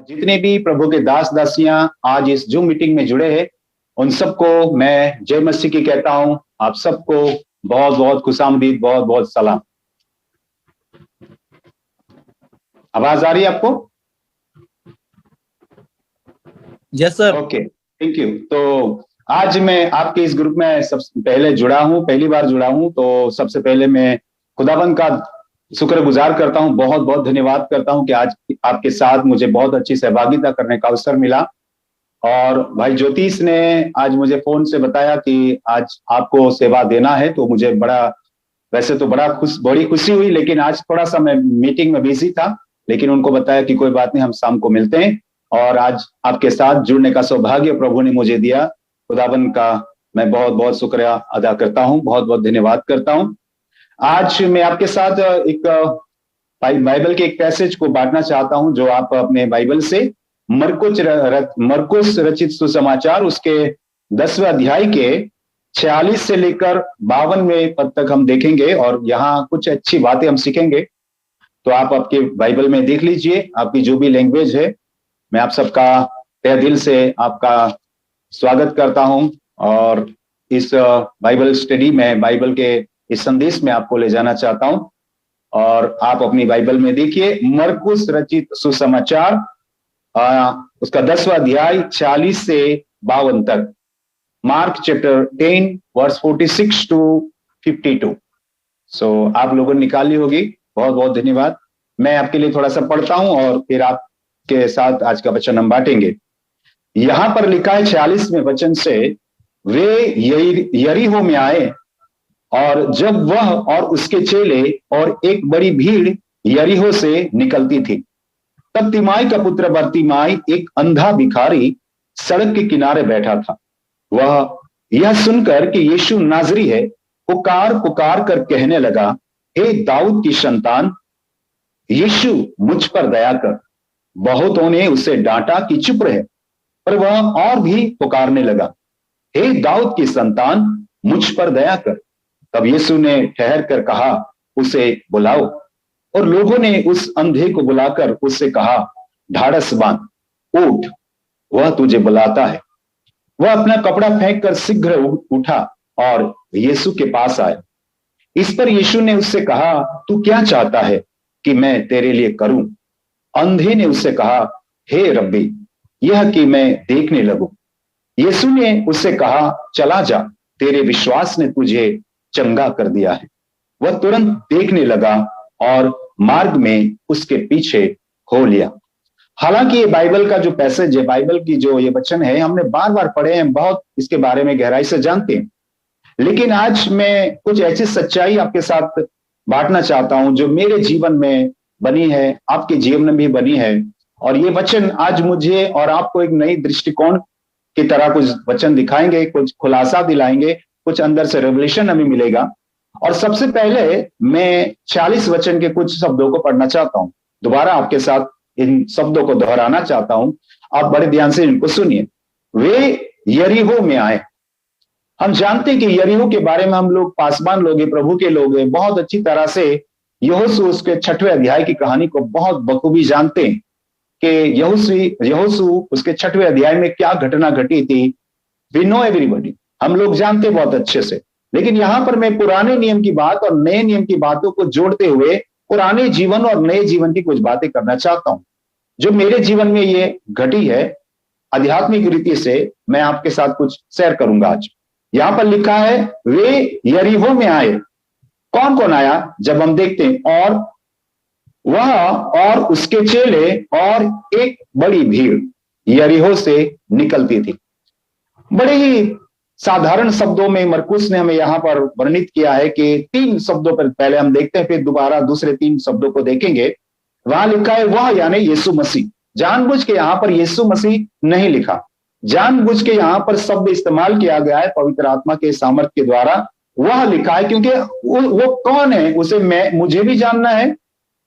जितने भी प्रभु के दास दासियां आज इस जूम मीटिंग में जुड़े हैं, उन सबको मैं जय मसीह की कहता हूं। आप सबको बहुत बहुत खुशामदीद, बहुत बहुत सलाम। आवाज आ रही है आपको? Yes sir. Okay, thank you. तो आज मैं आपके इस ग्रुप में सबसे पहले जुड़ा हूं, पहली बार जुड़ा हूं। तो सबसे पहले मैं खुदाबंद का शुक्रगुजार करता हूं, बहुत बहुत धन्यवाद करता हूं कि आज आपके साथ मुझे बहुत अच्छी सहभागिता करने का अवसर मिला। और भाई ज्योतिष ने आज मुझे फोन से बताया कि आज आपको सेवा देना है, तो मुझे वैसे तो बड़ी खुशी हुई, लेकिन आज थोड़ा सा मैं मीटिंग में बिजी था। लेकिन उनको बताया कि कोई बात नहीं, हम शाम को मिलते हैं। और आज आपके साथ जुड़ने का सौभाग्य प्रभु ने मुझे दिया। खुदाबंद का मैं बहुत बहुत शुक्रिया अदा करता हूँ, बहुत बहुत धन्यवाद करता हूँ। आज मैं आपके साथ एक बाइबल के एक पैसेज को बांटना चाहता हूं, जो आप अपने बाइबल से मरकुस रचित सुसमाचार उसके 10वें अध्याय के 46 से लेकर 52वें पद तक हम देखेंगे, और यहाँ कुछ अच्छी बातें हम सीखेंगे। तो आप आपके बाइबल में देख लीजिए, आपकी जो भी लैंग्वेज है। मैं आप सबका तहे दिल से आपका स्वागत करता हूं, और इस बाइबल स्टडी में, बाइबल के इस संदेश में आपको ले जाना चाहता हूं। और आप अपनी बाइबल में देखिए, मरकुस रचित सुसमाचार उसका 10वां अध्याय 40 से 52 तक। Mark chapter 10 verse 46 to 52। So आप लोगों ने निकाली होगी। बहुत बहुत धन्यवाद। मैं आपके लिए थोड़ा सा पढ़ता हूं और फिर आपके साथ आज का वचन हम बांटेंगे। यहां पर लिखा है 46वें वचन से, वे यरीहो में आए, और जब वह और उसके चेले और एक बड़ी भीड़ यरीहो से निकलती थी, तब तिमाई का पुत्र बरतिमाई, एक अंधा भिखारी, सड़क के किनारे बैठा था। वह यह सुनकर कि यीशु नाजरी है, पुकार पुकार कर कहने लगा, हे दाऊद की संतान, यीशु मुझ पर दया कर। बहुतों ने उसे डांटा कि चुप रहे, पर वह और भी पुकारने लगा, हे दाऊद की संतान, मुझ पर दया कर। तब यीशु ने ठहर कर कहा, उसे बुलाओ। और लोगों ने उस अंधे को बुलाकर उससे कहा, ढाढ़स बांध, उठ, वह तुझे बुलाता है। वह अपना कपड़ा फेंक कर शीघ्र उठा और यीशु के पास आया। इस पर यीशु ने उससे कहा, तू क्या चाहता है कि मैं तेरे लिए करूं? अंधे ने उससे कहा, हे रब्बी, यह कि मैं देखने लगूं। यीशु ने उससे कहा, चला जा, तेरे विश्वास ने तुझे चंगा कर दिया है। वह तुरंत देखने लगा और मार्ग में उसके पीछे हो लिया। हालांकि ये बाइबल का जो पैसेज है, बाइबल की जो ये वचन है, हमने बार बार पढ़े हैं, बहुत इसके बारे में गहराई से जानते हैं। लेकिन आज मैं कुछ ऐसी सच्चाई आपके साथ बांटना चाहता हूं जो मेरे जीवन में बनी है, आपके जीवन में भी बनी है। और ये वचन आज मुझे और आपको एक नई दृष्टिकोण की तरह कुछ वचन दिखाएंगे, कुछ खुलासा दिलाएंगे, कुछ अंदर से रेवलेशन हमें मिलेगा। और सबसे पहले मैं 40 वचन के कुछ शब्दों को पढ़ना चाहता हूं, दोबारा आपके साथ इन शब्दों को दोहराना चाहता हूं। आप बड़े ध्यान से इनको सुनिए। वे यरीहो में आए। हम जानते हैं कि यरीहो के बारे में हम लोग पासवान लोग हैं, प्रभु के लोग हैं, बहुत अच्छी तरह से यहोशू उसके 6वें अध्याय की कहानी को बहुत बखूबी जानते हैं कि यहोशू उसके 6वें अध्याय में क्या घटना घटी थी। वी नो एवरीबॉडी, हम लोग जानते बहुत अच्छे से। लेकिन यहां पर मैं पुराने नियम की बात और नए नियम की बातों को जोड़ते हुए पुराने जीवन और नए जीवन की कुछ बातें करना चाहता हूं, जो मेरे जीवन में ये घटी है। आध्यात्मिक रीति से मैं आपके साथ कुछ शेयर करूंगा आज। यहां पर लिखा है, वे यरीहो में आए। कौन कौन आया? जब हम देखते हैं, और वह और उसके चेले और एक बड़ी भीड़ यरीहो से निकलती थी। बड़े ही साधारण शब्दों में मरकुस ने हमें यहां पर वर्णित किया है कि 3 शब्दों पर पहले हम देखते हैं, फिर दोबारा दूसरे 3 शब्दों को देखेंगे। वहां लिखा है वह, यानी यीशु मसीह। जानबूझ के यहां पर यीशु मसीह नहीं लिखा, जानबूझ के यहां पर शब्द इस्तेमाल किया गया है पवित्र आत्मा के सामर्थ्य के द्वारा। वह लिखा है क्योंकि वो कौन है उसे मुझे भी जानना है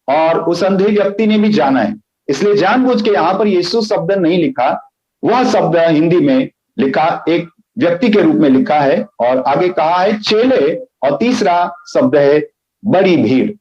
और उस अंधे व्यक्ति ने भी जाना है। इसलिए जानबूझ के यहां पर यीशु शब्द नहीं लिखा, वह शब्द हिंदी में लिखा एक व्यक्ति के रूप में लिखा है। और आगे कहा है चेले, और तीसरा शब्द है बड़ी भीड़।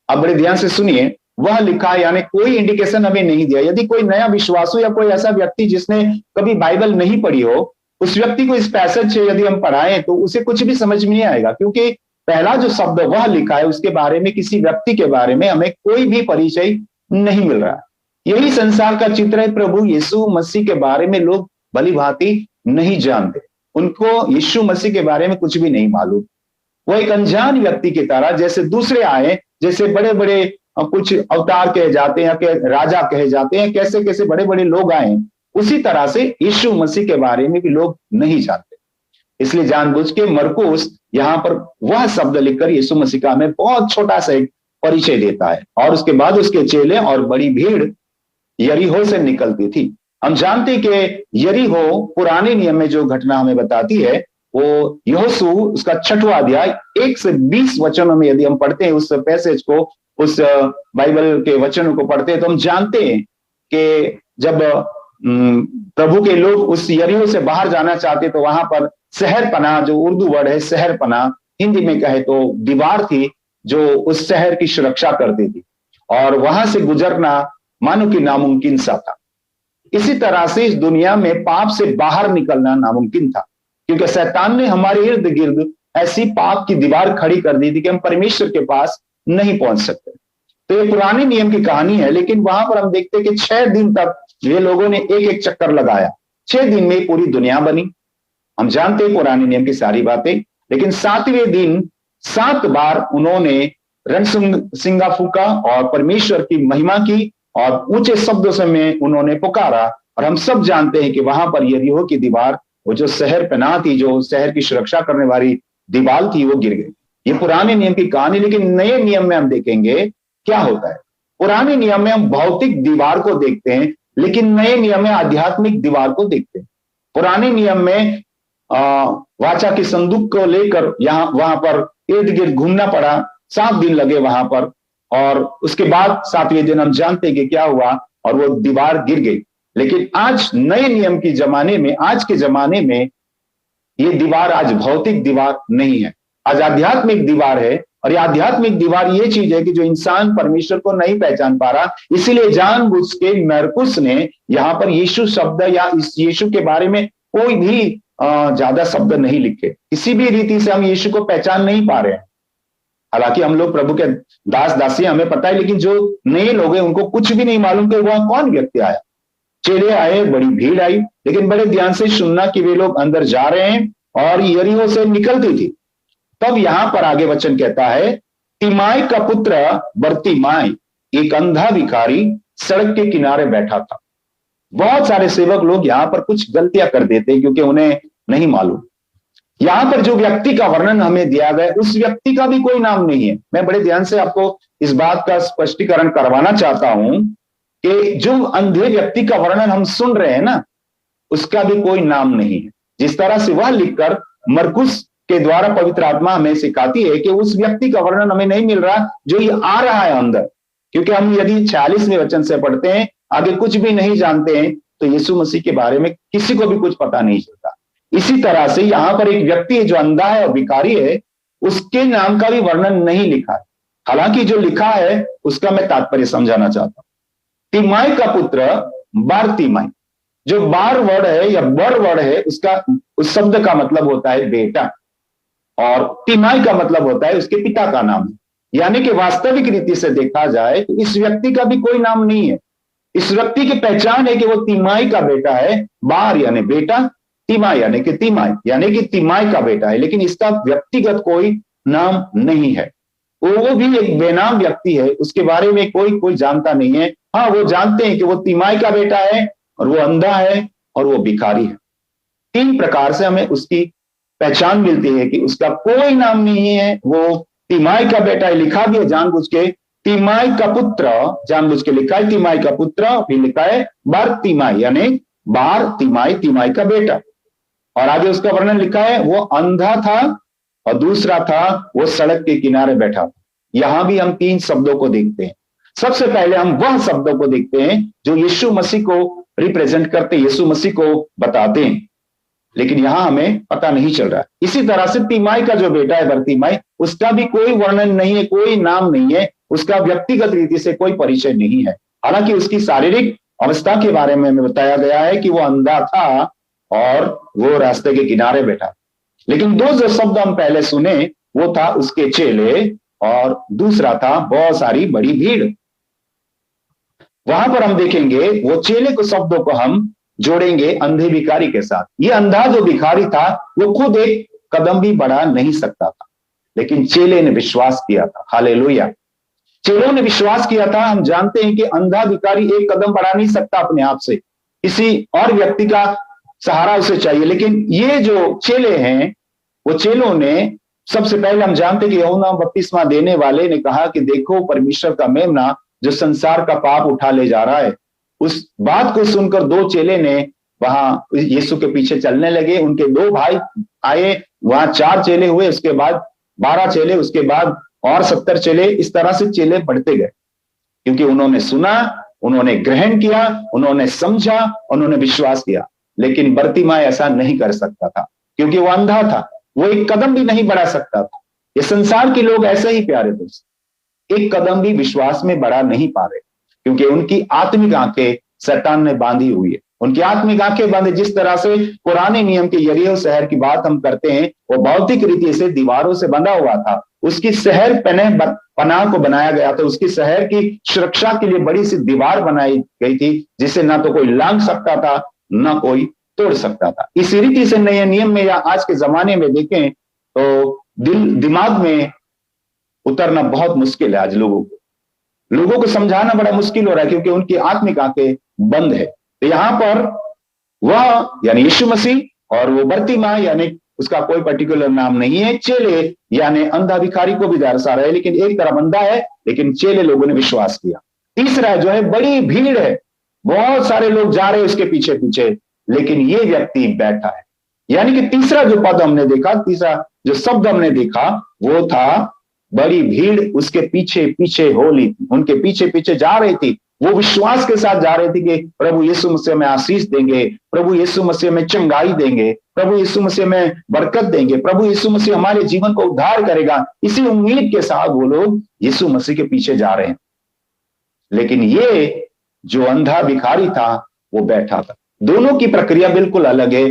अब बड़े ध्यान से सुनिए, वह लिखा है, यानी कोई इंडिकेशन हमें नहीं दिया। यदि कोई नया विश्वासु या कोई ऐसा व्यक्ति जिसने कभी बाइबल नहीं पढ़ी हो, उस व्यक्ति को इस पैसेज से यदि हम पढ़ाएं तो उसे कुछ भी समझ में नहीं आएगा, क्योंकि पहला जो शब्द वह लिखा है उसके बारे में, किसी व्यक्ति के बारे में हमें कोई भी परिचय नहीं मिल रहा है। यही संसार का चित्र है। प्रभु यीशु मसीह के बारे में लोग भली भांति नहीं जानते, उनको यीशु मसीह के बारे में कुछ भी नहीं मालूम। वो एक अनजान व्यक्ति की तरह, जैसे दूसरे आए, जैसे बड़े बड़े कुछ अवतार कहे जाते हैं, राजा कहे जाते हैं, कैसे कैसे बड़े बड़े लोग आए, उसी तरह से यीशु मसीह के बारे में भी लोग नहीं जानते। इसलिए जानबूझ के मरकुस यहां पर वह शब्द लिखकर यीशु मसीह का हमें बहुत छोटा सा एक परिचय देता है। और उसके बाद उसके चेले और बड़ी भीड़ यरीहो से निकलती थी। हम जानते कि यरीहो पुराने नियम में जो घटना हमें बताती है, वो यहोशू उसका 6वां अध्याय 1 से 20 वचनों में यदि हम पढ़ते हैं उस पैसेज को, उस बाइबल के वचनों को पढ़ते हैं, तो हम जानते हैं कि जब प्रभु के लोग उस यरीहो से बाहर जाना चाहते तो वहां पर शहर पना, जो उर्दू वर्ड है शहर पना, हिंदी में कहे तो दीवार थी जो उस शहर की सुरक्षा करती थी, और वहां से गुजरना मानो कि नामुमकिन सा था। इसी तरह से इस दुनिया में पाप से बाहर निकलना नामुमकिन था, क्योंकि शैतान ने हमारे इर्द गिर्द ऐसी पाप की दीवार खड़ी कर दी थी कि हम परमेश्वर के पास नहीं पहुंच सकते। तो ये पुराने नियम की कहानी है, लेकिन वहां पर हम देखते हैं कि 6 दिन तक ये लोगों ने एक एक चक्कर लगाया। 6 दिन में पूरी दुनिया बनी। हम जानते हैं पुराने नियम की सारी बातें, लेकिन 7वें दिन 7 बार उन्होंने रणसिंगा फूका और परमेश्वर की महिमा की और ऊंचे शब्दों से में उन्होंने पुकारा। और हम सब जानते हैं कि वहां पर यरीहो की दीवार, वो जो शहर पनाह थी, जो शहर की सुरक्षा करने वाली दीवार थी, वो गिर गई। ये पुराने नियम की कहानी। लेकिन नए नियम में हम देखेंगे क्या होता है। पुराने नियम में हम भौतिक दीवार को देखते हैं, लेकिन नए नियम में आध्यात्मिक दीवार को देखते हैं। पुराने नियम में वाचा की संदूक को लेकर वहां पर इर्द गिर्द घूमना पड़ा, 7 दिन लगे वहां पर, और उसके बाद 7वें दिन हम जानते हैं कि क्या हुआ, और वो दीवार गिर गई। लेकिन आज नए नियम की जमाने में, आज के जमाने में, ये दीवार आज भौतिक दीवार नहीं है, आज आध्यात्मिक दीवार है। और ये आध्यात्मिक दीवार ये चीज है कि जो इंसान परमेश्वर को नहीं पहचान पा रहा, इसीलिए जानबूझ के मरकुस ने यहां पर यीशु शब्द या इस यीशु के बारे में कोई भी ज्यादा शब्द नहीं लिखे। किसी भी रीति से हम यीशु को पहचान नहीं पा रहे हैं। हालांकि हम लोग प्रभु के दास दासी, हमें पता है, लेकिन जो नए लोग हैं उनको कुछ भी नहीं मालूम कि वह कौन व्यक्ति आया। चेले आए, बड़ी भीड़ आई, लेकिन बड़े ध्यान से सुनना कि वे लोग अंदर जा रहे हैं और यरीहो से निकलती थी। तब यहां पर आगे वचन कहता है, तिमाई का पुत्र बरतिमाई, एक अंधा भिखारी सड़क के किनारे बैठा था। बहुत सारे सेवक लोग यहां पर कुछ गलतियां कर देते हैं क्योंकि उन्हें नहीं मालूम। यहां पर जो व्यक्ति का वर्णन हमें दिया गया, उस व्यक्ति का भी कोई नाम नहीं है। मैं बड़े ध्यान से आपको इस बात का स्पष्टीकरण करवाना चाहता हूं कि जो अंधे व्यक्ति का वर्णन हम सुन रहे हैं ना, उसका भी कोई नाम नहीं है। जिस तरह से वह लिखकर मरकुस के द्वारा पवित्र आत्मा हमें सिखाती है कि उस व्यक्ति का वर्णन हमें नहीं मिल रहा जो ये आ रहा है अंदर। क्योंकि हम यदि 46वें वचन से पढ़ते हैं, आगे कुछ भी नहीं जानते हैं, तो यीशु मसीह के बारे में किसी को भी कुछ पता नहीं चलता। इसी तरह से यहां पर एक व्यक्ति है जो अंधा है और भिखारी है, उसके नाम का भी वर्णन नहीं लिखा है। हालांकि जो लिखा है उसका मैं तात्पर्य समझाना चाहता हूं। तिमाई का पुत्र बारतिमाई, जो बार वर्ड है या बर वर्ड है, उसका उस शब्द का मतलब होता है बेटा, और तिमाई का मतलब होता है उसके पिता का नाम। यानी कि वास्तविक रीति से देखा जाए तो इस व्यक्ति का भी कोई नाम नहीं है। इस व्यक्ति की पहचान है कि वो तिमाई का बेटा है। बार यानी बेटा, तिमाई यानी कि तिमाई का बेटा है, लेकिन इसका व्यक्तिगत कोई नाम नहीं है। वो भी एक बेनाम व्यक्ति है, उसके बारे में कोई जानता नहीं है। हाँ, वो जानते हैं कि वो तिमाई का बेटा है और वो अंधा है और वो भिखारी है। 3 प्रकार से हमें उसकी पहचान मिलती है कि उसका कोई नाम नहीं है, वो तिमाई का बेटा है। लिखा भी है जानबूझ के तिमाई का पुत्र, जानबूझ के लिखा है तिमाई का पुत्र, फिर लिखा है बार तिमाई यानी बार तिमाई का बेटा। और आगे उसका वर्णन लिखा है वो अंधा था और दूसरा था वो सड़क के किनारे बैठा। यहां भी हम 3 शब्दों को देखते हैं। सबसे पहले हम वह शब्दों को देखते हैं जो यीशु मसीह को रिप्रेजेंट करते, यीशु मसीह को बताते हैं, लेकिन यहां हमें पता नहीं चल रहा। इसी तरह से तिमाई का जो बेटा है बरतिमाई, उसका भी कोई वर्णन नहीं है, कोई नाम नहीं है। उसका व्यक्तिगत रीति से कोई परिचय नहीं है। हालांकि उसकी शारीरिक अवस्था के बारे में बताया गया है कि वो अंधा था और वो रास्ते के किनारे बैठा। लेकिन दो जो शब्द हम पहले सुने वो था उसके चेले और दूसरा था बहुत सारी बड़ी भीड़। वहां पर हम देखेंगे वो चेले को शब्दों को हम जोड़ेंगे अंधे भिखारी के साथ। ये अंधा जो भिखारी था वो खुद एक कदम भी बढ़ा नहीं सकता था, लेकिन चेले ने विश्वास किया था। हालेलुया। चेलों ने विश्वास किया था। हम जानते हैं कि अंधा भिखारी एक कदम बढ़ा नहीं सकता अपने आप से, किसी और व्यक्ति का सहारा उसे चाहिए। लेकिन ये जो चेले हैं वो चेलों ने सबसे पहले हम जानते हैं कि यूहन्ना बपतिस्मा देने वाले ने कहा कि देखो परमेश्वर का मेमना जो संसार का पाप उठा ले जा रहा है। उस बात को सुनकर दो चेले ने वहां यीशु के पीछे चलने लगे। उनके दो भाई आए, वहां 4 चेले हुए, उसके बाद 12 चेले, उसके बाद और 70 चेले। इस तरह से चेले बढ़ते गए, क्योंकि उन्होंने सुना, उन्होंने ग्रहण किया, उन्होंने समझा, उन्होंने विश्वास किया। लेकिन बरतिमाई ऐसा नहीं कर सकता था, क्योंकि वो अंधा था, वो एक कदम भी नहीं बढ़ा सकता था। ये संसार के लोग ऐसे ही प्यारे दोस्त, एक कदम भी विश्वास में बढ़ा नहीं पा रहे, क्योंकि उनकी आत्मिक आंखें शैतान ने बांधी हुई है। उनकी आत्मिक आंखें बांधे। जिस तरह से पुराने नियम के यरीहो शहर की बात हम करते हैं, वो भौतिक रीति से दीवारों से बंधा हुआ था। उसकी शहर पनाह को बनाया गया था। उसकी शहर की सुरक्षा के लिए बड़ी सी दीवार बनाई गई थी, जिसे ना तो कोई लांघ सकता था ना कोई तोड़ सकता था। इस रीति से नए नियम में या आज के जमाने में देखें तो दिमाग में उतरना बहुत मुश्किल है। आज लोगों को समझाना बड़ा मुश्किल हो रहा है, क्योंकि उनकी आत्मिक आंखें बंद है। तो यहां पर वह यानी यीशु मसीह और वो बरतिमाई यानी उसका कोई पर्टिकुलर नाम नहीं है, चेले यानी अंधा भिखारी को भी दर्शा रहे, लेकिन एक तरफ अंधा है, लेकिन चेले लोगों ने विश्वास किया। तीसरा जो है बड़ी भीड़ है, बहुत सारे लोग जा रहे हैं उसके पीछे पीछे, लेकिन ये व्यक्ति बैठा है। यानी कि तीसरा जो पद हमने देखा, तीसरा जो शब्द हमने देखा वो था बड़ी भीड़ उसके पीछे पीछे हो ली थी, उनके पीछे पीछे जा रही थी। वो विश्वास के साथ जा रहे थे कि प्रभु यीशु मसीह में आशीष देंगे, प्रभु यीशु मसीह में चंगाई देंगे, प्रभु यीशु मसीह में बरकत देंगे, प्रभु यीशु मसीह हमारे जीवन को उद्धार करेगा। इसी उम्मीद के साथ वो लोग यीशु मसीह के पीछे जा रहे हैं। लेकिन ये जो अंधा भिखारी था वो बैठा था। दोनों की प्रक्रिया बिल्कुल अलग है।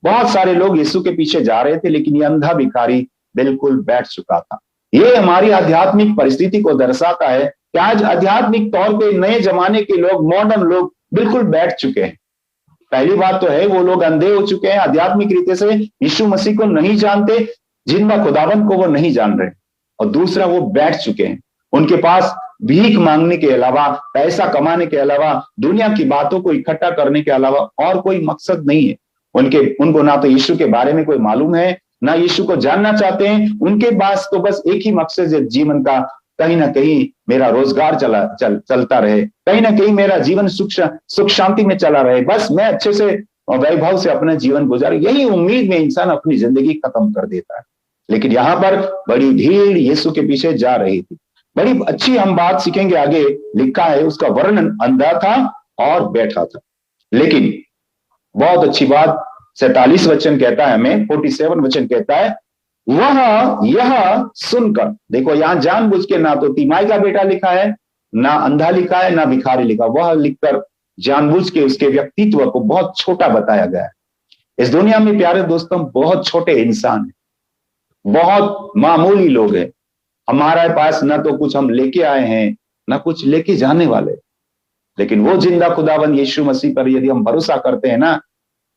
बहुत सारे लोग यीशु के पीछे जा रहे थे, लेकिन ये अंधा भिखारी बिल्कुल बैठ चुका था। ये हमारी आध्यात्मिक परिस्थिति को दर्शाता है कि आज आध्यात्मिक तौर पे नए जमाने के लोग, मॉडर्न लोग बिल्कुल बैठ चुके हैं। पहली बात तो है वो लोग अंधे हो चुके हैं, आध्यात्मिक रीति से यीशु मसीह को नहीं जानते, जिनका खुदावन को वो नहीं जान रहे। और दूसरा वो बैठ चुके हैं, उनके पास भीख मांगने के अलावा, पैसा कमाने के अलावा, दुनिया की बातों को इकट्ठा करने के अलावा और कोई मकसद नहीं है। उनको ना तो यीशु के बारे में कोई मालूम है, ना यीशु को जानना चाहते हैं। उनके पास तो बस एक ही मकसद है जीवन का, कहीं ना कहीं मेरा रोजगार चलता रहे, कहीं ना कहीं मेरा जीवन सुख शांति में चला रहे, बस मैं अच्छे से वैभव से अपना जीवन गुजारे। यही उम्मीद में इंसान अपनी जिंदगी खत्म कर देता है। लेकिन यहां पर बड़ी भीड़ यीशु के पीछे जा रही थी। बड़ी अच्छी हम बात सीखेंगे आगे। लिखा है उसका वर्णन अंधा था और बैठा था। लेकिन बहुत अच्छी बात 47 वचन कहता है हमें, 47 वचन कहता है वह यह सुनकर, देखो यहां जानबूझ के ना तो तिमाई का बेटा लिखा है, ना अंधा लिखा है, ना भिखारी लिखा, वह लिखकर जानबूझ के उसके व्यक्तित्व को बहुत छोटा बताया गया है। इस दुनिया में प्यारे दोस्तों बहुत छोटे इंसान हैं, बहुत मामूली लोग हैं। हमारे पास ना तो कुछ हम लेके आए हैं, ना कुछ लेके जाने वाले, लेकिन वो जिंदा खुदाबंद यीशु मसीह पर यदि हम भरोसा करते हैं ना,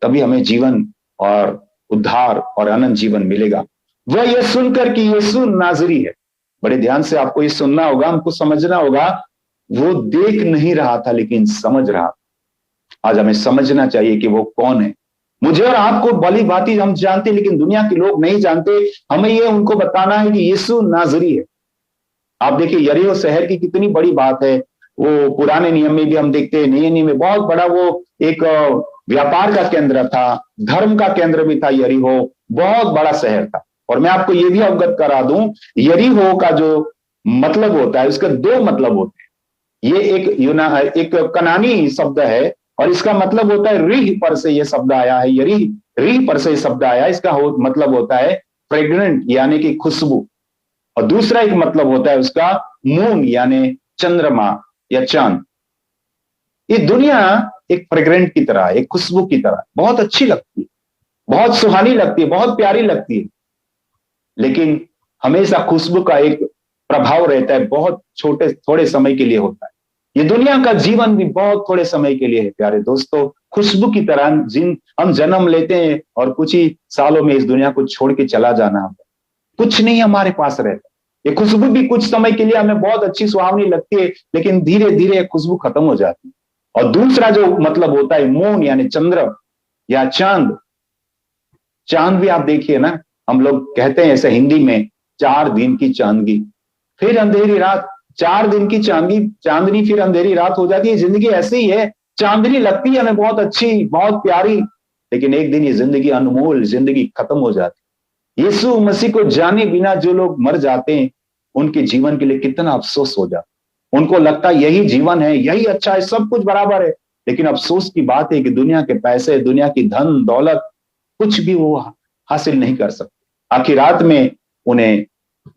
तभी हमें जीवन और उद्धार और अनंत जीवन मिलेगा। वह यह सुनकर कि यीशु नाजरी है। बड़े ध्यान से आपको ये सुनना होगा, हमको समझना होगा। वो देख नहीं रहा था लेकिन समझ रहा था। आज हमें समझना चाहिए कि वो कौन है। मुझे और आपको भली भांति हम जानते, लेकिन दुनिया के लोग नहीं जानते। हमें ये उनको बताना है कि यीशु नाजरी है। आप देखिए यरीहो शहर की कितनी बड़ी बात है। वो पुराने नियम में भी हम देखते हैं, नए नियम में बहुत बड़ा वो एक व्यापार का केंद्र था, धर्म का केंद्र भी था। यरीहो बहुत बड़ा शहर था। और मैं आपको ये भी अवगत करा दूं, यरीहो का जो मतलब होता है उसके 2 मतलब होते हैं। ये एक कनानी शब्द है और इसका मतलब होता है रिह पर से ये शब्द आया है। रिह पर से शब्द आया, इसका मतलब होता है फ्रेग्रेंट यानी कि खुशबू। और दूसरा एक मतलब होता है उसका मून यानी चंद्रमा या चांद। ये दुनिया एक फ्रेग्रेंट की तरह, एक खुशबू की तरह बहुत अच्छी लगती है, बहुत सुहानी लगती है, बहुत प्यारी लगती है, लेकिन हमेशा खुशबू का एक प्रभाव रहता है, बहुत छोटे थोड़े समय के लिए होता है। ये दुनिया का जीवन भी बहुत थोड़े समय के लिए है प्यारे दोस्तों। खुशबू की तरह जिन हम जन्म लेते हैं और कुछ ही सालों में इस दुनिया को छोड़ के चला जाना होता है, कुछ नहीं हमारे पास रहता। ये खुशबू भी कुछ समय के लिए हमें बहुत अच्छी सुहावनी लगती है, लेकिन धीरे धीरे खुशबू खत्म हो जाती है। और दूसरा जो मतलब होता है मून यानी चंद्र या चांद। चांद भी आप देखिए ना, हम लोग कहते हैं ऐसे हिंदी में 4 दिन की चांदनी फिर अंधेरी रात। 4 दिन की चांदनी फिर अंधेरी रात हो जाती है। जिंदगी ऐसी ही है, चांदनी लगती है हमें बहुत अच्छी, बहुत प्यारी, लेकिन एक दिन ये जिंदगी अनमोल जिंदगी खत्म हो जाती है। यीशु मसीह को जाने बिना जो लोग मर जाते हैं, उनके जीवन के लिए कितना अफसोस हो जाता है। उनको लगता है यही जीवन है, यही अच्छा है, सब कुछ बराबर है, लेकिन अफसोस की बात है कि दुनिया के पैसे, दुनिया की धन दौलत कुछ भी वो हासिल नहीं कर सकते। आखिरात में उन्हें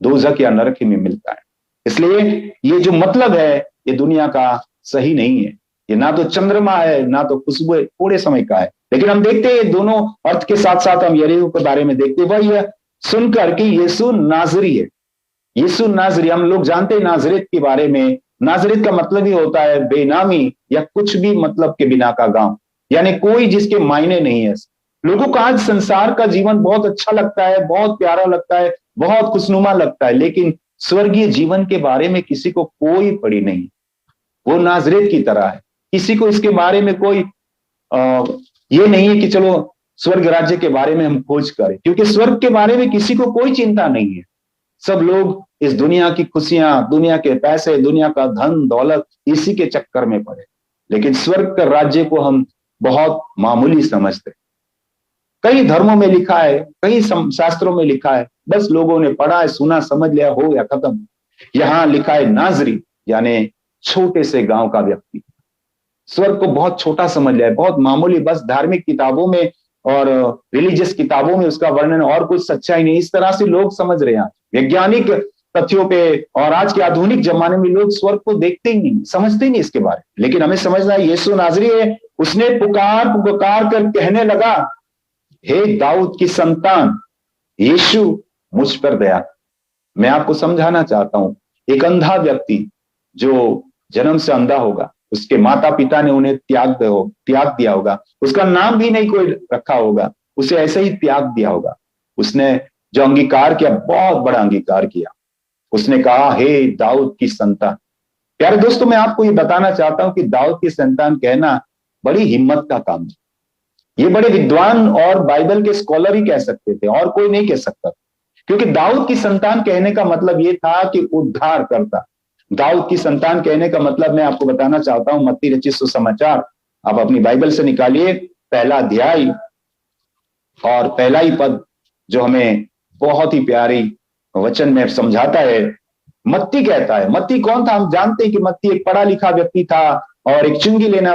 दोजख या नरक में मिलता है। इसलिए ये जो मतलब है ये दुनिया का सही नहीं है। ये ना तो चंद्रमा है, ना तो खुशबू थोड़े समय का है। लेकिन हम देखते हैं दोनों अर्थ के साथ साथ हम यरीहो के बारे में देखते हैं। वह यह सुनकर कि यीशु नाजरी है। यीशु नाजरी, हम लोग जानते हैं नाजरेत के बारे में। नाजरेत का मतलब ही होता है बेनामी या कुछ भी मतलब के बिना का गांव, यानी कोई जिसके मायने नहीं है। लोगों को आज संसार का जीवन बहुत अच्छा लगता है, बहुत प्यारा लगता है, बहुत खुशनुमा लगता है, लेकिन स्वर्गीय जीवन के बारे में किसी को कोई पड़ी नहीं। वो नाजरेत की तरह है, किसी को इसके बारे में कोई ये नहीं है कि चलो स्वर्ग राज्य के बारे में हम खोज करें, क्योंकि स्वर्ग के बारे में किसी को कोई चिंता नहीं है। सब लोग इस दुनिया की खुशियां, दुनिया के पैसे, दुनिया का धन दौलत, इसी के चक्कर में पड़े। लेकिन स्वर्ग का राज्य को हम बहुत मामूली समझते। कई धर्मों में लिखा है, कई शास्त्रों में लिखा है, बस लोगों ने पढ़ा है, सुना, समझ लिया, हो गया, खत्म। यहां लिखा है नाजरी यानी छोटे से गांव का व्यक्ति। स्वर्ग को बहुत छोटा समझ लिया है, बहुत मामूली, बस धार्मिक किताबों में और रिलीजियस किताबों में उसका वर्णन, और कुछ सच्चाई नहीं। इस तरह से लोग समझ रहे हैं। वैज्ञानिक तथ्यों पे और आज के आधुनिक जमाने में लोग स्वर्ग को देखते ही नहीं, समझते ही नहीं इसके बारे में। लेकिन हमें समझना है यीशु नाजरी है। उसने पुकार पुकार कर कहने लगा, हे दाऊद की संतान यीशु मुझ पर दया। मैं आपको समझाना चाहता हूं, एक अंधा व्यक्ति जो जन्म से अंधा होगा, उसके माता पिता ने उन्हें त्याग दिया होगा, उसका नाम भी नहीं कोई रखा होगा, उसे ऐसे ही त्याग दिया होगा। उसने जो अंगीकार किया, बहुत बड़ा अंगीकार किया। उसने कहा, हे दाऊद की संतान। प्यारे दोस्तों, मैं आपको ये बताना चाहता हूं कि दाऊद की संतान कहना बड़ी हिम्मत का काम है। ये बड़े विद्वान और बाइबल के स्कॉलर ही कह सकते थे, और कोई नहीं कह सकता, क्योंकि दाऊद की संतान कहने का मतलब ये था कि उद्धार करता। दाऊद की संतान कहने का मतलब मैं आपको बताना चाहता हूं, मत्ती रचित सुसमाचार आप अपनी बाइबल से निकालिए, पहला अध्याय और पहला ही पद जो हमें बहुत ही प्यारी वचन में समझाता है। मत्ती कहता है, मत्ती कौन था? हम जानते हैं कि मत्ती एक पढ़ा लिखा व्यक्ति था और एक चुंगी लेने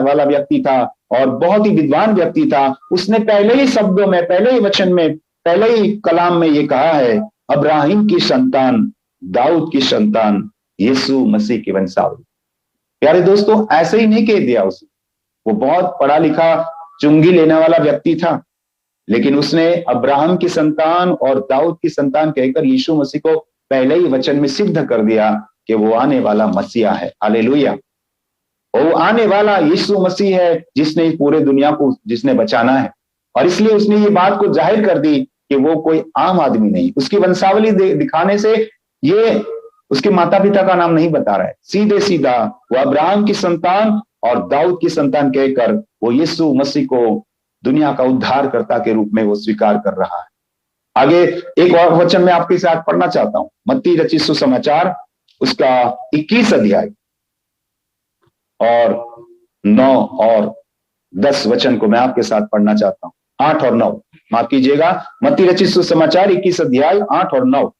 वाला व्यक्ति था और बहुत ही विद्वान व्यक्ति था। उसने पहले ही शब्दों में, पहले ही वचन में, पहले ही कलाम में ये कहा है, अब्राहिम की संतान, दाऊद की संतान, यीशु मसीह की वंशावली। प्यारे दोस्तों, ऐसे ही नहीं कह दिया उसे। वो बहुत पढ़ा लिखा चुंगी लेने वाला व्यक्ति था, लेकिन उसने अब्राहम की संतान और दाऊद की संतान कहकर यीशु मसीह को पहले ही वचन में सिद्ध कर दिया कि वो आने वाला मसीहा है। हालेलुया। वो आने वाला यीशु मसीह है जिसने पूरे दुनिया को जिसने बचाना है। और इसलिए उसने ये बात को जाहिर कर दी कि वो कोई आम आदमी नहीं। उसकी वंशावली दिखाने से ये उसके माता पिता का नाम नहीं बता रहा है, सीधे सीधा वो अब्राहम की संतान और दाऊद की संतान कहकर वो यीशु मसीह को दुनिया का उद्धारकर्ता के रूप में वो स्वीकार कर रहा है। आगे एक और वचन मैं आपके साथ पढ़ना चाहता हूं, मत्ती रचित सुसमाचार उसका 21 अध्याय और 9 और 10 वचन को मैं आपके साथ पढ़ना चाहता हूं। 8 और 9, माफ कीजिएगा, मत्ती रचित सुसमाचार 21 अध्याय 8 और 9।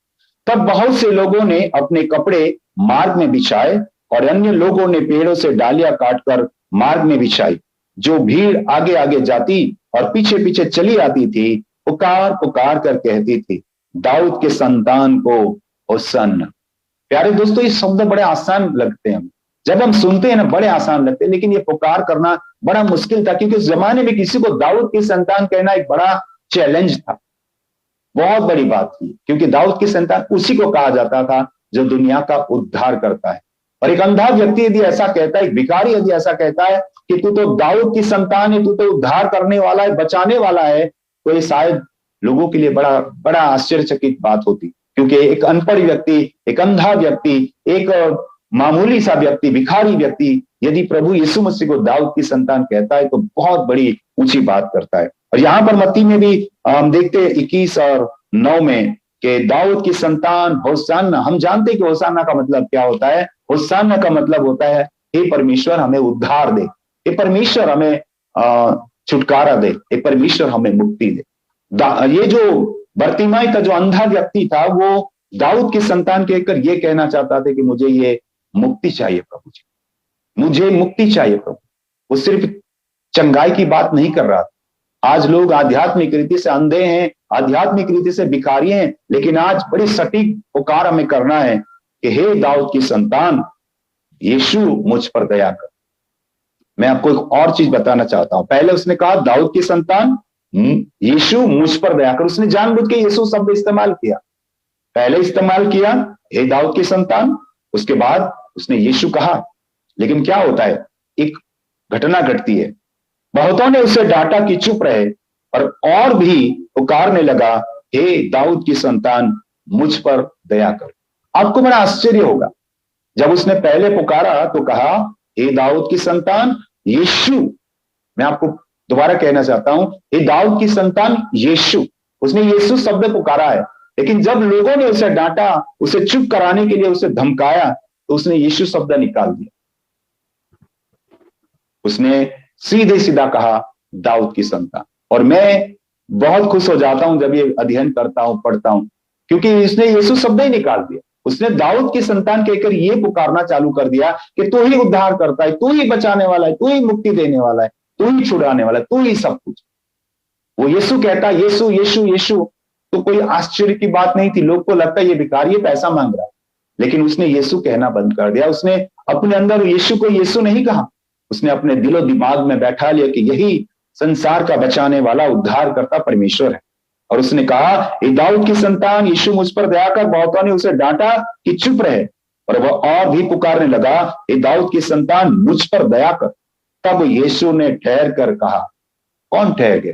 तब बहुत से लोगों ने अपने कपड़े मार्ग में बिछाए और अन्य लोगों ने पेड़ों से डालियां काटकर मार्ग में बिछाई। जो भीड़ आगे आगे जाती और पीछे पीछे चली आती थी, पुकार पुकार कर कहती थी, दाऊद के संतान को होसन्ना। प्यारे दोस्तों, ये शब्द बड़े आसान लगते हैं, जब हम सुनते हैं ना बड़े आसान लगते हैं, लेकिन ये पुकार करना बड़ा मुश्किल था, क्योंकि उस जमाने में किसी को दाऊद की संतान कहना एक बड़ा चैलेंज था, बहुत बड़ी बात थी, क्योंकि दाऊद की संतान उसी को कहा जाता था जो दुनिया का उद्धार करता है। और एक अंधा व्यक्ति यदि ऐसा कहता है, एक भिखारी यदि ऐसा कहता है कि तू तो दाऊद की संतान है, तू तो उद्धार करने वाला है, बचाने वाला है, तो ये शायद लोगों के लिए बड़ा बड़ा आश्चर्यचकित बात होती, क्योंकि एक अनपढ़ व्यक्ति, एक अंधा व्यक्ति, एक मामूली सा व्यक्ति, भिखारी व्यक्ति यदि प्रभु यीशु मसीह को दाऊद की संतान कहता है तो बहुत बड़ी ऊंची बात करता है। और यहां पर मत्ती में भी हम देखते हैं 21 और 9 में कि दाऊद की संतान होशाना। हम जानते हैं कि होशाना का मतलब क्या होता है। होशाना का मतलब होता है हे परमेश्वर हमें उद्धार दे, हे परमेश्वर हमें छुटकारा दे, हे परमेश्वर हमें मुक्ति दे। ये जो बर्तिमाई था, जो अंधा व्यक्ति था, वो दाऊद की संतान कहकर ये कहना चाहता था कि मुझे ये मुक्ति चाहिए प्रभु जी, मुझे मुक्ति चाहिए प्रभु। वो सिर्फ चंगाई की बात नहीं कर रहा था। आज लोग आध्यात्मिक रीति से अंधे हैं, आध्यात्मिक रीति से भिखारी हैं, लेकिन आज बड़ी सटीक पुकार हमें करना है कि हे दाऊद की संतान, यीशु मुझ पर दया कर। मैं आपको एक और चीज बताना चाहता हूं। पहले उसने कहा दाऊद की संतान, यीशु मुझ पर दया कर। उसने जानबूझ के यीशु शब्द इस्तेमाल किया। पहले इस्तेमाल किया हे दाऊद की संतान, उसके बाद उसने यीशु कहा। लेकिन क्या होता है, एक घटना घटती है। बहुतों ने उसे डांटा कि चुप रहे, और भी पुकारने लगा हे दाऊद की संतान, मुझ पर दया कर। आपको बड़ा आश्चर्य होगा, जब उसने पहले पुकारा तो कहा हे दाऊद की संतान यीशु। मैं आपको दोबारा कहना चाहता हूं, हे दाऊद की संतान यीशु। उसने यीशु शब्द पुकारा है, लेकिन जब लोगों ने उसे डांटा, उसे चुप कराने के लिए उसे धमकाया, तो उसने यीशु शब्द निकाल दिया। उसने सीधे सीधा कहा दाऊद की संतान। और मैं बहुत खुश हो जाता हूं जब ये अध्ययन करता हूं, पढ़ता हूं, क्योंकि इसने यीशु शब्द ही निकाल दिया। उसने दाऊद की संतान कहकर ये पुकारना चालू कर दिया कि तू ही उद्धार करता है, तू ही बचाने वाला है, तू ही मुक्ति देने वाला है, तू ही छुड़ाने वाला है, तू ही सब कुछ। वो यीशु कहता यीशु यीशु यीशु, तो कोई आश्चर्य की बात नहीं थी। लोग को लगता है ये भिखारी पैसा मांग रहा है, लेकिन उसने यीशु कहना बंद कर दिया। उसने अपने अंदर यीशु को यीशु नहीं कहा, उसने अपने दिलो दिमाग में बैठा लिया कि यही संसार का बचाने वाला उद्धार करता परमेश्वर है। और उसने कहा हे दाऊद की संतान यीशु मुझ पर दया कर। बहुतों ने उसे डांटा कि चुप रहे, और वह और भी पुकारने लगा हे दाऊद की संतान मुझ पर दया कर। तब यीशु ने ठहर कर कहा। कौन ठहर गया?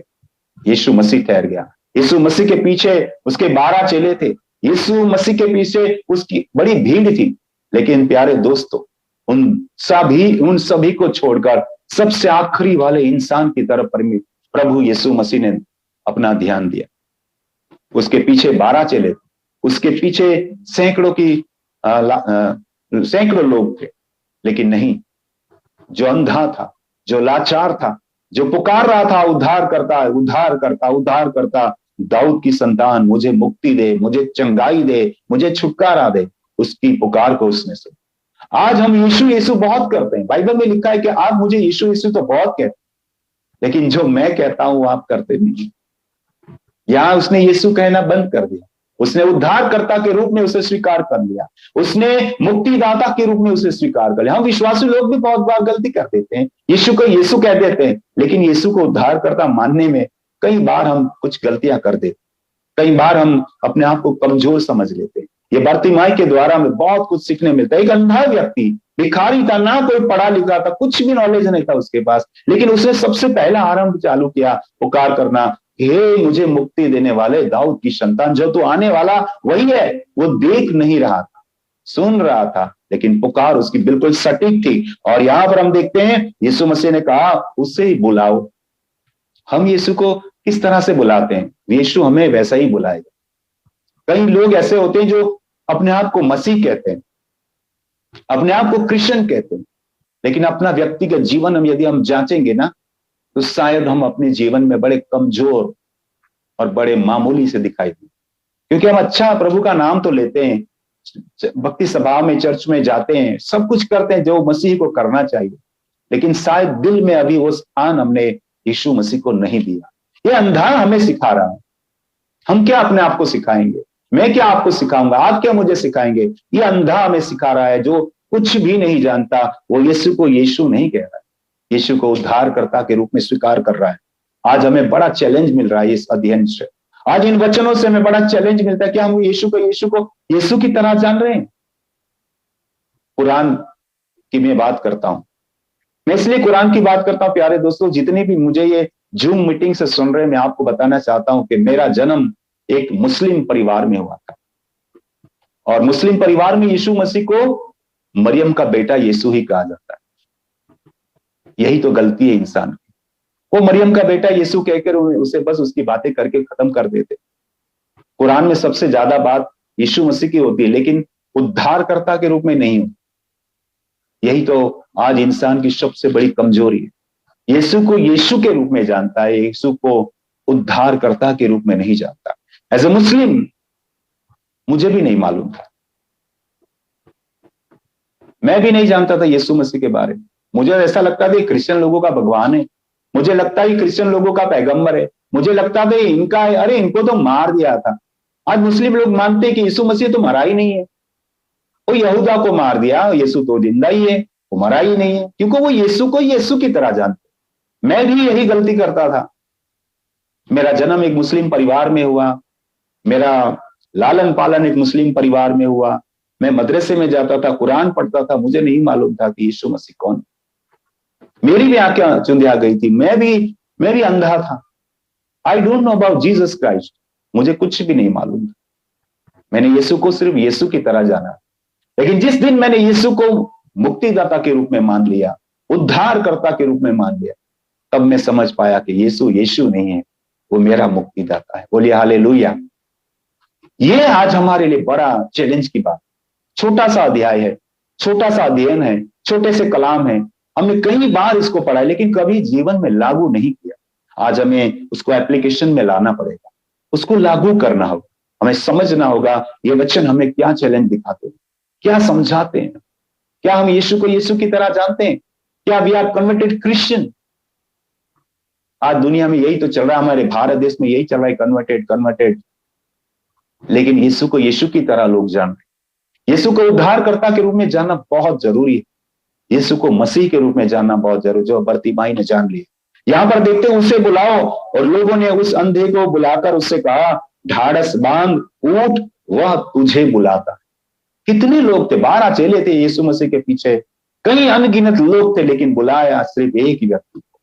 यीशु मसीह ठहर गया। यीशु मसीह के पीछे उसके 12 चेले थे, यीशु मसीह के पीछे उसकी बड़ी भीड़ थी। लेकिन प्यारे दोस्तों, उन सभी को छोड़कर सबसे आखिरी वाले इंसान की तरफ प्रभु यीशु मसीह ने अपना ध्यान दिया। उसके पीछे 12 चेले थे, उसके पीछे सैकड़ों लोग थे, लेकिन नहीं, जो अंधा था, जो लाचार था, जो पुकार रहा था उद्धार करता उद्धार करता उद्धार करता, दाऊद की संतान मुझे मुक्ति दे, मुझे चंगाई दे, मुझे छुटकारा दे, उसकी पुकार को उसने सुना। आज हम यीशु यीशु बहुत करते हैं। बाइबल में लिखा है कि आप मुझे यीशु यीशु तो बहुत कहते हैं, लेकिन जो मैं कहता हूं आप करते नहीं। यहां उसने यीशु कहना बंद कर दिया। उसने उद्धारकर्ता के रूप में उसे स्वीकार कर लिया, उसने मुक्तिदाता के रूप में उसे स्वीकार कर लिया। हम विश्वासी लोग भी बहुत बार गलती कर देते हैं, यीशु को यीशु कह देते हैं, लेकिन यीशु को उद्धारकर्ता मानने में कई बार हम कुछ गलतियां कर देते, कई बार हम अपने आप को कमजोर समझ लेते हैं। ये बर्तिमाई के द्वारा हमें बहुत कुछ सीखने मिलता है। एक अंधा व्यक्ति भिखारी था, ना कोई पढ़ा लिखा था, कुछ भी नॉलेज नहीं था उसके पास, लेकिन उसने सबसे पहला आरंभ चालू किया पुकार करना, हे मुझे मुक्ति देने वाले दाऊद की संतान, जो तू आने वाला वही है। वो देख नहीं रहा था, सुन रहा था, लेकिन पुकार उसकी बिल्कुल सटीक थी। और यहां पर हम देखते हैं यीशु मसीह ने कहा उससे ही बुलाओ। हम यीशु को किस तरह से बुलाते हैं? यीशु हमें वैसा ही बुलाएगा। कई लोग ऐसे होते हैं जो अपने आप को मसीह कहते हैं, अपने आप को क्रिश्चियन कहते हैं, लेकिन अपना व्यक्तिगत जीवन यदि हम जांचेंगे ना, तो शायद हम अपने जीवन में बड़े कमजोर और बड़े मामूली से दिखाई दें। क्योंकि हम अच्छा प्रभु का नाम तो लेते हैं, भक्ति सभा में, चर्च में जाते हैं, सब कुछ करते हैं जो मसीह को करना चाहिए, लेकिन शायद दिल में अभी वो स्थान हमने यीशु मसीह को नहीं दिया। ये अंधा हमें सिखा रहा है। हम क्या अपने आप को सिखाएंगे? मैं क्या आपको सिखाऊंगा, आप क्या मुझे सिखाएंगे। ये अंधा हमें सिखा रहा है जो कुछ भी नहीं जानता। वो यीशु को यीशु नहीं कह रहा है, यीशु को उद्धारकर्ता के रूप में स्वीकार कर रहा है। आज हमें बड़ा चैलेंज मिल रहा है इस अध्ययन से, आज इन वचनों से हमें बड़ा चैलेंज मिलता है कि हम यीशु को यीशु की तरह जान रहे हैं। कुरान की मैं बात करता हूं, मैं इसलिए कुरान की बात करता हूं प्यारे दोस्तों, जितने भी मुझे ये जूम मीटिंग से सुन रहे हैं, मैं आपको बताना चाहता हूं कि मेरा जन्म एक मुस्लिम परिवार में हुआ था, और मुस्लिम परिवार में यीशु मसीह को मरियम का बेटा यीशु ही कहा जाता है। यही तो गलती है इंसान की, वो मरियम का बेटा यीशु कहकर उसे बस उसकी बातें करके खत्म कर देते। कुरान में सबसे ज्यादा बात यीशु मसीह की होती है, लेकिन उद्धारकर्ता के रूप में नहीं होती। यही तो आज इंसान की सबसे बड़ी कमजोरी है, यीशु को यीशु के रूप में जानता है, यीशु को उद्धारकर्ता के रूप में नहीं जानता। एज ए मुस्लिम मुझे भी नहीं मालूम था, मैं भी नहीं जानता था यीशु मसीह के बारे में। मुझे ऐसा लगता था क्रिश्चियन लोगों का भगवान है, मुझे लगता है क्रिश्चियन लोगों का पैगंबर है, मुझे लगता था इनका, अरे इनको तो मार दिया था। आज मुस्लिम लोग मानते हैं कि यीशु मसीह तो मरा ही नहीं है, वो यहूदा को मार दिया, यीशु तो जिंदा ही है, वो मरा ही नहीं है, क्योंकि वो यीशु को यीशु की तरह जानते। मैं भी यही गलती करता था। मेरा जन्म एक मुस्लिम परिवार में हुआ, मेरा लालन पालन एक मुस्लिम परिवार में हुआ, मैं मदरसे में जाता था, कुरान पढ़ता था, मुझे नहीं मालूम था कि यीशु मसीह कौन। मेरी भी आंखें चुंधिया गई थी, मैं भी अंधा था। I don't know about Jesus Christ, मुझे कुछ भी नहीं मालूम था। मैंने यीशु को सिर्फ यीशु की तरह जाना, लेकिन जिस दिन मैंने यीशु को मुक्तिदाता के रूप में मान लिया, उद्धारकर्ता के रूप में मान लिया, तब मैं समझ पाया कि यीशु यीशु नहीं है, वो मेरा मुक्तिदाता है। बोलिए हालेलुया। ये आज हमारे लिए बड़ा चैलेंज की बात। छोटा सा अध्याय है, छोटा सा अध्ययन है, छोटे से कलाम है, हमने कई बार इसको पढ़ा है, लेकिन कभी जीवन में लागू नहीं किया। आज हमें उसको एप्लीकेशन में लाना पड़ेगा, उसको लागू करना होगा, हमें समझना होगा ये वचन हमें क्या चैलेंज दिखाते हैं, क्या समझाते हैं। क्या हम यीशु को यीशु की तरह जानते हैं? क्या वी आर कन्वर्टेड क्रिश्चियन? आज दुनिया में यही तो चल रहा है, हमारे भारत देश में यही चल रहा है, कन्वर्टेड। लेकिन यीशु को यीशु की तरह लोग जान रहे। यीशु को उद्धारकर्ता के रूप में जानना बहुत जरूरी है, यीशु को मसीह के रूप में जानना बहुत जरूरी, जो बरतिमाई ने जान लिया। यहां पर देखते हैं, उसे बुलाओ, और लोगों ने उस अंधे को बुलाकर उससे कहा, ढाढ़स बांध, उठ, वह तुझे बुलाता है। कितने लोग थे, 12 चेले थे यीशु मसीह के पीछे, कई अनगिनत लोग थे, लेकिन बुलाया सिर्फ एक ही व्यक्ति को।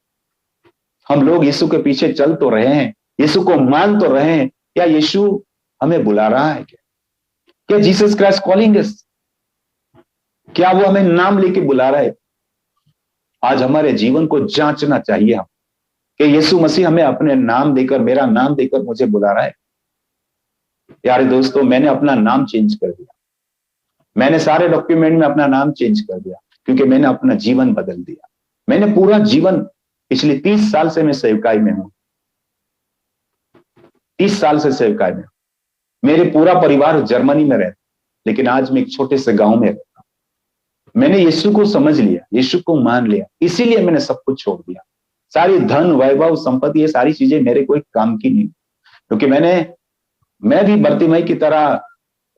हम लोग यीशु के पीछे चल तो रहे हैं, यीशु को मान तो रहे हैं, क्या यीशु हमें बुला रहा है? क्या जीसस क्राइस्ट कॉलिंग अस? क्या वो हमें नाम लेके बुला रहा है? आज हमारे जीवन को जांचना चाहिए हम, कि यीशु मसीह हमें अपने नाम देकर, मेरा नाम देकर मुझे बुला रहा है। यारे दोस्तों, मैंने अपना नाम चेंज कर दिया, मैंने सारे डॉक्यूमेंट में अपना नाम चेंज कर दिया, क्योंकि मैंने अपना जीवन बदल दिया। मैंने पूरा जीवन, पिछले 30 साल से मैं सेवकाई में हूं, 30 साल से सेवकाई में। मेरे पूरा परिवार जर्मनी में रहता, लेकिन आज मैं एक छोटे से गांव में रहता हूं। मैंने यीशु को समझ लिया, यीशु को मान लिया, इसीलिए मैंने सब कुछ छोड़ दिया। सारी धन, वैभव, संपत्ति, ये सारी चीजें मेरे कोई काम की नहीं, क्योंकि मैं भी बरतिमाई की तरह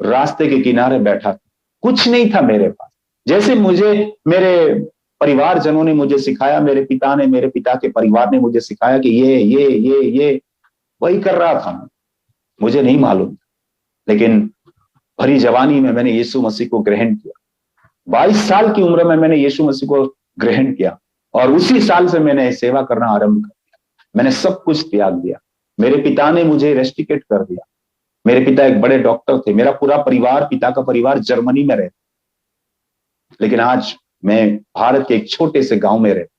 रास्ते के किनारे बैठा था, कुछ नहीं था मेरे पास। जैसे मेरे परिवारजनों ने मुझे सिखाया, मेरे पिता के परिवार ने मुझे सिखाया कि ये वही कर रहा था। मुझे नहीं मालूम, लेकिन भरी जवानी में मैंने यीशु मसीह को ग्रहण किया। 22 साल की उम्र में मैंने यीशु मसीह को ग्रहण किया, और उसी साल से मैंने सेवा करना आरंभ कर दिया। मैंने सब कुछ त्याग दिया। मेरे पिता ने मुझे रेस्टिकेट कर दिया। मेरे पिता एक बड़े डॉक्टर थे, मेरा पूरा परिवार, पिता का परिवार जर्मनी में रहता, लेकिन आज मैं भारत के एक छोटे से गांव में रहता,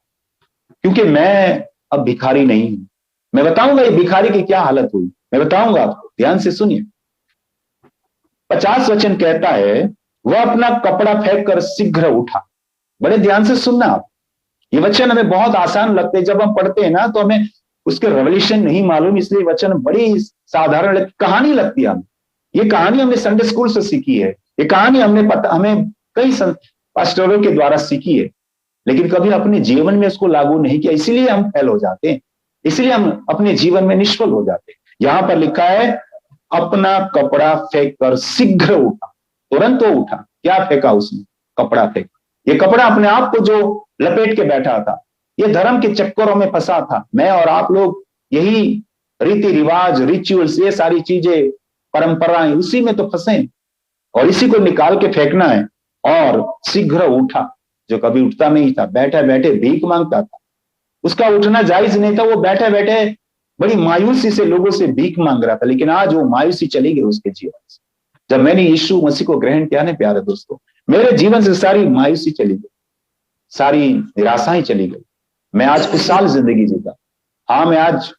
क्योंकि मैं अब भिखारी नहीं हूं। मैं बताऊंगा ये भिखारी की क्या हालत हुई, मैं बताऊंगा आपको, ध्यान से सुनिए। 50 वचन कहता है, वह अपना कपड़ा फेंक कर शीघ्र उठा। बड़े ध्यान से सुनना आप, ये वचन हमें बहुत आसान लगते हैं, जब हम पढ़ते हैं ना तो हमें उसके रेवल्यूशन नहीं मालूम, इसलिए वचन बड़ी साधारण कहानी लगती है हमें। ये कहानी हमने संडे स्कूल से सीखी है, ये कहानी हमें कई पास्टरों के द्वारा सीखी है, लेकिन कभी अपने जीवन में उसको लागू नहीं किया, इसीलिए हम फेल हो जाते हैं, इसलिए हम अपने जीवन में निष्फल हो जाते हैं। यहां पर लिखा है, अपना कपड़ा फेंक कर शीघ्र उठा। तुरंत वो उठा। क्या फेंका उसने? कपड़ा फेंका। ये कपड़ा अपने आप को जो लपेट के बैठा था, ये धर्म के चक्करों में फंसा था। मैं और आप लोग यही रीति रिवाज, रिचुअल्स, ये सारी चीजें, परंपराएं, उसी में तो फंसे और इसी को निकाल के फेंकना है। और शीघ्र उठा, जो कभी उठता नहीं था, बैठे बैठे भीख मांगता था, उसका उठना जायज नहीं था। वो बैठे बैठे बड़ी मायूसी से लोगों से भीख मांग रहा था। लेकिन आज वो मायूसी चली गई उसके जीवन से। जब मैंने यीशु मसीह को ग्रहण किया ना प्यारे दोस्तों, मेरे जीवन से सारी मायूसी चली गई, सारी निराशाएं चली गई। मैं आज खुशहाल जिंदगी जीता। हाँ, मैं आज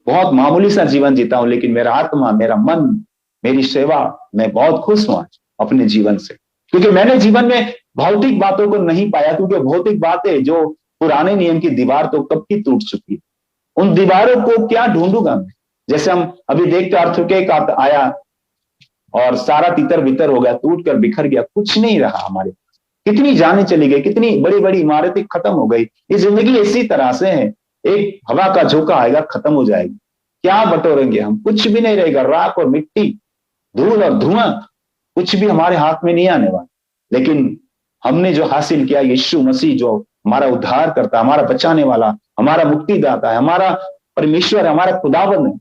बहुत मामूली सा जीवन जीता हूं, लेकिन मेरा आत्मा, मेरा मन, मेरी सेवा, मैं बहुत खुश हूं आज अपने जीवन से। क्योंकि मैंने जीवन में भौतिक बातों को नहीं पाया, क्योंकि भौतिक बातें जो पुराने नियम की दीवार तो कब की टूट चुकी है, उन दीवारों को क्या ढूंढूंगा मैं। जैसे हम अभी देखते अर्थक्वेक आया और सारा तितर बितर हो गया, टूट कर बिखर गया, कुछ नहीं रहा हमारे पास। कितनी जानें चली गई, कितनी बड़ी बड़ी इमारतें खत्म हो गई। ये जिंदगी इसी तरह से है, एक हवा का झोंका आएगा, खत्म हो जाएगी। क्या बटोरेंगे हम? कुछ भी नहीं रहेगा। राख और मिट्टी, धूल और धुआं, कुछ भी हमारे हाथ में नहीं आने वाला। लेकिन हमने जो हासिल किया, यीशु मसीह जो हमारा उद्धार करता, हमारा बचाने वाला, हमारा मुक्तिदाता है, हमारा परमेश्वर है, हमारा खुदाबंद है,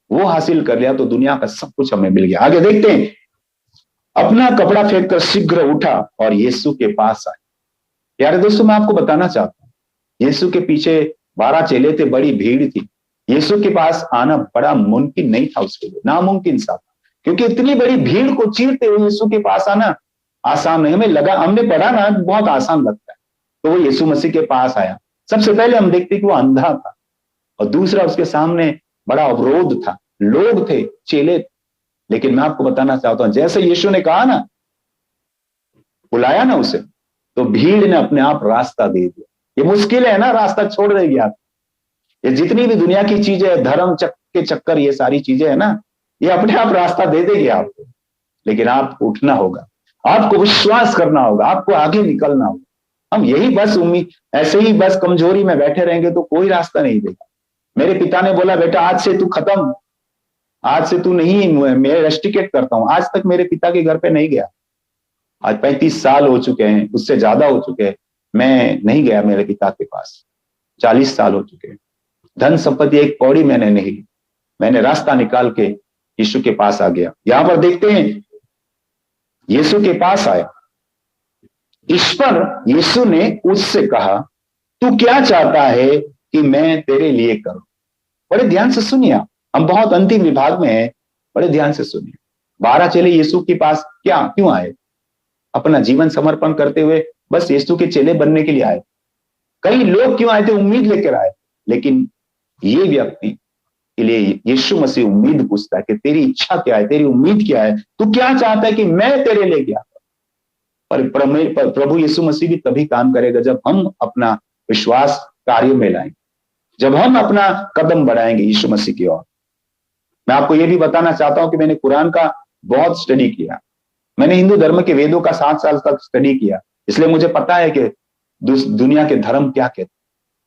वो हासिल कर लिया तो दुनिया का सब कुछ हमें मिल गया। आगे देखते हैं। अपना कपड़ा फेंक कर शीघ्र उठा और यीशु के पास आए। यार दोस्तों, मैं आपको बताना चाहता हूं, यीशु के पीछे 12 चेले थे, बड़ी भीड़ थी। यीशु के पास आना बड़ा मुमकिन नहीं था उसके लिए, नामुमकिन सा था। क्योंकि इतनी बड़ी भीड़ को चीरते हुए यीशु के पास आना आसान नहीं। हमें लगा, हमने पढ़ा ना, बहुत आसान लगता है। तो वो यीशु मसीह के पास आया। सबसे पहले हम देखते कि वो अंधा था, और दूसरा उसके सामने बड़ा अवरोध था, लोग थे, चेले थे। लेकिन मैं आपको बताना चाहता हूं, जैसे यीशु ने कहा ना, बुलाया ना उसे, तो भीड़ ने अपने आप रास्ता दे दिया। ये मुश्किल है ना, रास्ता छोड़ देगी आप। ये जितनी भी दुनिया की चीजें, धर्म के चक्कर, ये सारी चीजें है ना, ये अपने आप रास्ता दे देगी आपको। लेकिन आपको उठना होगा, आपको विश्वास करना होगा, आपको आगे निकलना होगा। हम यही बस उम्मीद, ऐसे ही बस कमजोरी में बैठे रहेंगे तो कोई रास्ता नहीं देगा। मेरे पिता ने बोला, बेटा आज से तू खत्म, आज से तू नहीं, मैं रेस्ट्रिकेट करता हूं। आज तक मेरे पिता के घर पे नहीं गया। आज 35 साल हो चुके हैं, उससे ज्यादा हो चुके हैं, मैं नहीं गया मेरे पिता के पास। 40 साल हो चुके हैं। धन संपत्ति एक कौड़ी मैंने नहीं ली। मैंने रास्ता निकाल के यीशु के पास आ गया। यहां पर देखते हैं, यीशु के पास आया। इस पर यीशु ने उससे कहा, तू क्या चाहता है कि मैं तेरे लिए करूं? बड़े ध्यान से सुनिए, हम बहुत अंतिम विभाग में हैं, बड़े ध्यान से सुनिए। 12 चेले यीशु के पास क्यों आए? अपना जीवन समर्पण करते हुए बस यीशु के चेले बनने के लिए आए। कई लोग क्यों आए थे? उम्मीद लेकर आए। लेकिन ये व्यक्ति के लिए यीशु मसीह उम्मीद पूछता है कि तेरी इच्छा क्या है, तेरी उम्मीद क्या है, तू क्या चाहता है कि मैं तेरे लिए क्या करूं? पर प्रभु यीशु मसीह भी तभी काम करेगा जब हम अपना विश्वास कार्यों में लाएंगे, जब हम अपना कदम बढ़ाएंगे यीशु मसीह की ओर। मैं आपको यह भी बताना चाहता हूं कि मैंने कुरान का बहुत स्टडी किया। मैंने हिंदू धर्म के वेदों का 7 साल तक स्टडी किया, इसलिए मुझे पता है कि दुनिया के धर्म क्या कहते।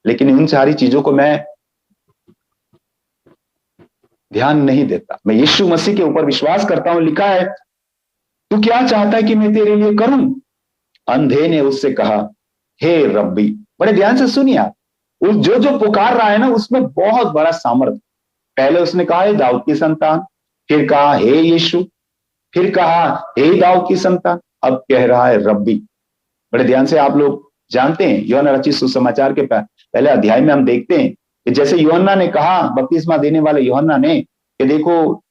लेकिन इन सारी चीजों को मैं ध्यान नहीं देता। मैं यीशु मसीह के ऊपर विश्वास करता हूं। लिखा है, तू क्या चाहता है कि मैं तेरे लिए करूं? अंधे ने उससे कहा, हे रब्बी। बड़े ध्यान से सुनिए आप, जो पुकार रहा है ना, उसमें बहुत बड़ा सामर्थ्य। पहले उसने कहा, हे दाऊद की संतान, फिर कहा हे यीशु, फिर कहा हे दाऊद की संतान, अब कह रहा है रब्बी। बड़े ध्यान से आप लोग जानते हैं, यूहन्ना रचित सुसमाचार के पहले अध्याय में हम देखते हैं कि जैसे यूहन्ना ने कहा, बपतिस्मा देने वाले यूहन्ना ने, कि देखो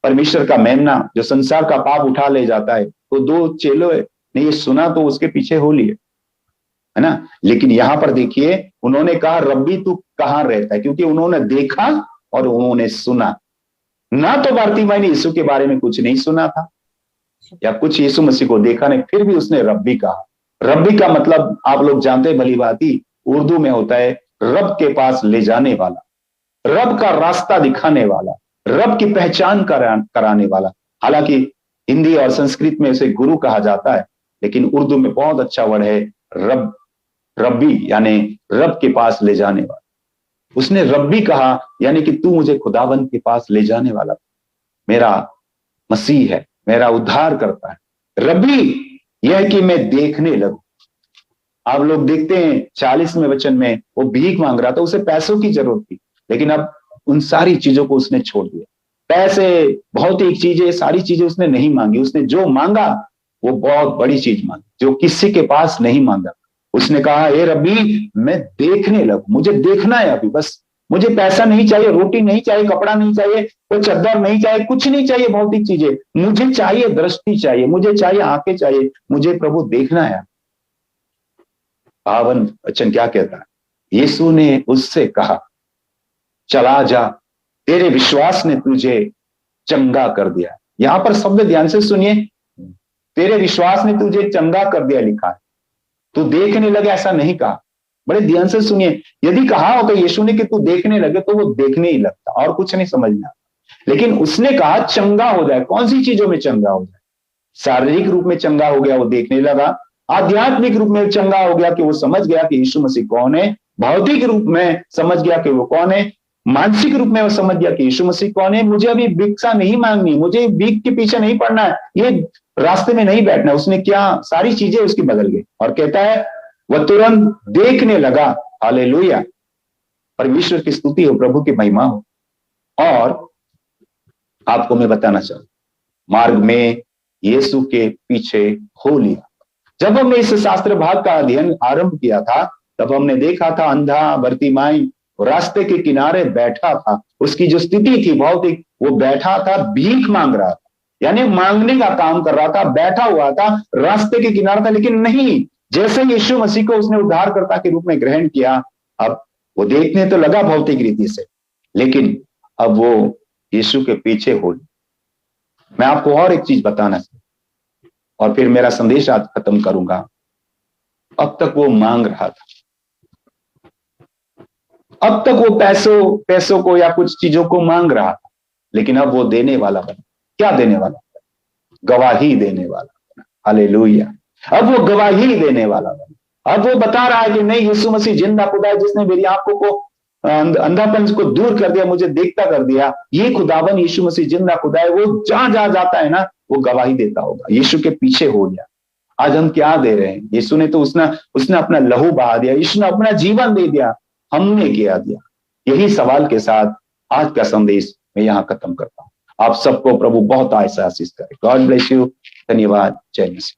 परमेश्वर का मेमना जो संसार का पाप उठा ले जाता है, तो 2 चेलों ने ये सुना तो उसके पीछे हो लिए, है ना। लेकिन यहां पर देखिए, उन्होंने कहा रब्बी तू कहां रहता है? क्योंकि उन्होंने देखा और उन्होंने सुना। ना तो बारतिमाई ने यीशु के बारे में कुछ नहीं सुना था या कुछ यीशु मसीह को देखा नहीं, फिर भी उसने रब्बी कहा। रब्बी का मतलब आप लोग जानते हैं भली भांति, उर्दू में होता है रब के पास ले जाने वाला, रब का रास्ता दिखाने वाला, रब की पहचान कराने वाला। हालांकि हिंदी और संस्कृत में उसे गुरु कहा जाता है, लेकिन उर्दू में बहुत अच्छा वर्ड है रब्बी, यानी रब के पास ले जाने वाला। उसने रब्बी कहा, यानी कि तू मुझे खुदावंद के पास ले जाने वाला, मेरा मसीह है, मेरा उद्धार करता है। रब्बी यह है कि मैं देखने लगूं। आप लोग देखते हैं 40वें वचन में वो भीख मांग रहा था, उसे पैसों की जरूरत थी, लेकिन अब उन सारी चीजों को उसने छोड़ दिया। पैसे, भौतिक चीजें, सारी चीजें उसने नहीं मांगी। उसने जो मांगा वो बहुत बड़ी चीज मांगी, जो किसी के पास नहीं मांगा। उसने कहा, हे रब्बी मैं देखने लगूं, मुझे देखना है अभी, बस मुझे पैसा नहीं चाहिए, रोटी नहीं चाहिए, कपड़ा नहीं चाहिए, कोई चद्दर नहीं चाहिए, कुछ नहीं चाहिए भौतिक चीजें। मुझे चाहिए दृष्टि चाहिए, मुझे चाहिए आंखें चाहिए, मुझे प्रभु देखना है। 52 वचन क्या कहता है? यीशु ने उससे कहा, चला जा, तेरे विश्वास ने तुझे चंगा कर दिया। यहां पर शब्द ध्यान से सुनिए, तेरे विश्वास ने तुझे चंगा कर दिया लिखा है। तू देखने लगे ऐसा नहीं कहा। बड़े ध्यान से सुनिए, यदि कहा होगा यीशु ने कि तू देखने लगे तो वो देखने ही लगता, और कुछ नहीं समझना। लेकिन उसने कहा चंगा हो जाए। कौन सी चीजों में चंगा हो जाए? शारीरिक रूप में चंगा हो गया, वो देखने लगा। आध्यात्मिक रूप में चंगा हो गया कि वो समझ गया कि यीशु मसीह कौन है। भौतिक रूप में समझ गया कि वो कौन है। मानसिक रूप में वो समझ गया कि यीशु मसीह कौन है। मुझे अभी भिक्षा नहीं मांगनी, मुझे भीख के पीछे नहीं पड़ना है, ये रास्ते में नहीं बैठना। उसने क्या, सारी चीजें उसकी बदल गई। और कहता है वह तुरंत देखने लगा। हालेलुया, परमेश्वर की स्तुति हो, प्रभु की महिमा हो। और आपको मैं बताना चाहूं, मार्ग में यीशु के पीछे हो लिया। जब हमने इस शास्त्र भाग का अध्ययन आरंभ किया था, तब हमने देखा था अंधा बर्तिमाई रास्ते के किनारे बैठा था। उसकी जो स्थिति थी भौतिक, वो बैठा था, भीख मांग रहा था, यानी मांगने का काम कर रहा था, बैठा हुआ था, रास्ते के किनारे था। लेकिन नहीं, जैसे यीशु मसीह को उसने उद्धारकर्ता के रूप में ग्रहण किया, अब वो देखने तो लगा भौतिक रीति से, लेकिन अब वो यीशु के पीछे हो। मैं आपको और एक चीज बताना चाहता, और फिर मेरा संदेश आज खत्म करूंगा। अब तक वो मांग रहा था, अब तक वो पैसों को या कुछ चीजों को मांग रहा था, लेकिन अब वो देने वाला बना। क्या देने वाला? गवाही देने वाला बना। हालेलुया, अब वो गवाही देने वाला बना। अब वो बता रहा है कि नहीं, यीशु मसीह जिंदा खुदा है, जिसने मेरी आंखों को, अंधापन को दूर कर दिया, मुझे देखता कर दिया। ये खुदावन यीशु मसीह जिंदा खुदा है। वो जहां जहां जाता है ना, वो गवाही देता होगा। यीशु के पीछे हो गया। आज हम क्या दे रहे हैं? यीशु ने तो उसने अपना लहू बहा दिया, यीशु ने अपना जीवन दे दिया, हमने क्या दिया? यही सवाल के साथ आज का संदेश मैं यहां खत्म करता हूं। आप सबको प्रभु बहुत आशीष करे। God bless you. धन्यवाद। जय मसीह।